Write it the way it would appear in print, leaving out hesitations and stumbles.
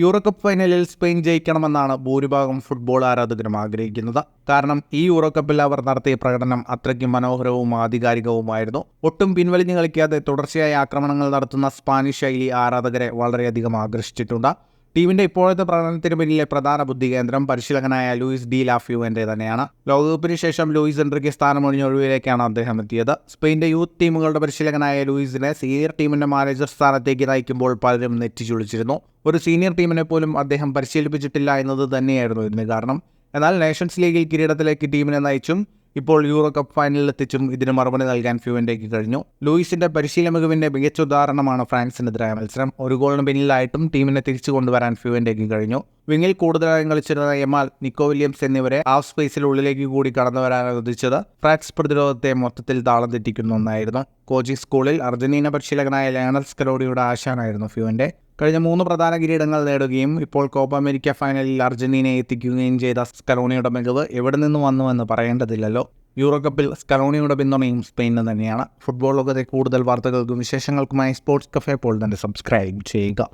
Euro cup ഫൈനലിൽ Spain ജയിക്കണമെന്നാണ് ഭൂരിഭാഗം football ആരാധകരും ആഗ്രഹിക്കുന്നത്. കാരണം ഈ യൂറോ കപ്പിൽ അവർ നടത്തിയ പ്രകടനം അത്രയ്ക്കും മനോഹരവും ആധികാരികവുമായിരുന്നു. ഒട്ടും പിൻവലിഞ്ഞു കളിക്കാതെ തുടർച്ചയായ ആക്രമണങ്ങൾ നടത്തുന്ന സ്പാനിഷ് ശൈലി ആരാധകരെ വളരെയധികം ആകർഷിച്ചിട്ടുണ്ട്. ടീമിന്റെ ഇപ്പോഴത്തെ പ്രകടനത്തിന് പിന്നിലെ പ്രധാന ബുദ്ധികേന്ദ്രം പരിശീലകനായ ലൂയിസ് ഡി ലാ ഫ്യൂവന്റെ തന്നെയാണ്. ലോകകപ്പിന് ശേഷം ലൂയിസ് എൻറിക്ക് സ്ഥാനമൊഴിഞ്ഞ ഒഴിവിലേക്കാണ് അദ്ദേഹം എത്തിയത്. സ്പെയിന്റെ യൂത്ത് ടീമുകളുടെ പരിശീലകനായ ലൂയിസിനെ സീനിയർ ടീമിന്റെ മാനേജർ സ്ഥാനത്തേക്ക് നയിക്കുമ്പോൾ പലരും നെറ്റിച്ചുളിച്ചിരുന്നു. ഒരു സീനിയർ ടീമിനെ പോലും അദ്ദേഹം പരിശീലിപ്പിച്ചിട്ടില്ല എന്നത് തന്നെയായിരുന്നു ഇതിന് കാരണം. എന്നാൽ നേഷൻസ് ലീഗിൽ കിരീടത്തിലേക്ക് ടീമിനെ നയിച്ചും ഇപ്പോൾ യൂറോ കപ്പ് ഫൈനലിൽ എത്തിച്ചും ഇതിന് മറുപടി നൽകാൻ ഫ്യൂവന്റേക്ക് കഴിഞ്ഞു. ലൂയിസിന്റെ പരിശീലന മികവിന്റെ മികച്ച ഉദാഹരണമാണ് ഫ്രാൻസിനെതിരായ മത്സരം. ഒരു ഗോളിന് പിന്നിലായിട്ടും ടീമിനെ തിരിച്ചു കൊണ്ടുവരാൻ ഫ്യൂവന്റേക്ക് കഴിഞ്ഞു. വിങ്ങിൽ കൂടുതലായി കളിച്ചിരുന്ന യമാൽ, നിക്കോ വില്യംസ് എന്നിവരെ ഹാഫ് സ്പേസിൽ ഉള്ളിലേക്ക് കൂടി കടന്നു വരാൻ അനുവദിച്ചത് ഫ്രാൻസ് പ്രതിരോധത്തെ മൊത്തത്തിൽ താളം തെറ്റിക്കുന്ന ഒന്നായിരുന്നു. കോച്ചിങ് സ്കൂളിൽ അർജന്റീന പരിശീലകനായ ലയണൽ സ്കലോണിയുടെ ആശാനായിരുന്നു ഫ്യൂവന്റെ. കഴിഞ്ഞ 3 പ്രധാന കിരീടങ്ങൾ നേടുകയും ഇപ്പോൾ കോപ്പ അമേരിക്ക ഫൈനലിൽ അർജന്റീനയെ എത്തിക്കുകയും ചെയ്ത സ്കലോണിയുടെ മികവ് എവിടെ നിന്ന് വന്നുവെന്ന് പറയേണ്ടതില്ലല്ലോ. യൂറോ കപ്പിൽ സ്കലോണിയുടെ പിന്തുണയും സ്പെയിനിന് തന്നെയാണ്. ഫുട്ബോൾ ലോകത്തെ കൂടുതൽ വാർത്തകൾക്കും വിശേഷങ്ങൾക്കുമായി സ്പോർട്സ് കഫേ പോൾ തന്നെ സബ്സ്ക്രൈബ് ചെയ്യുക.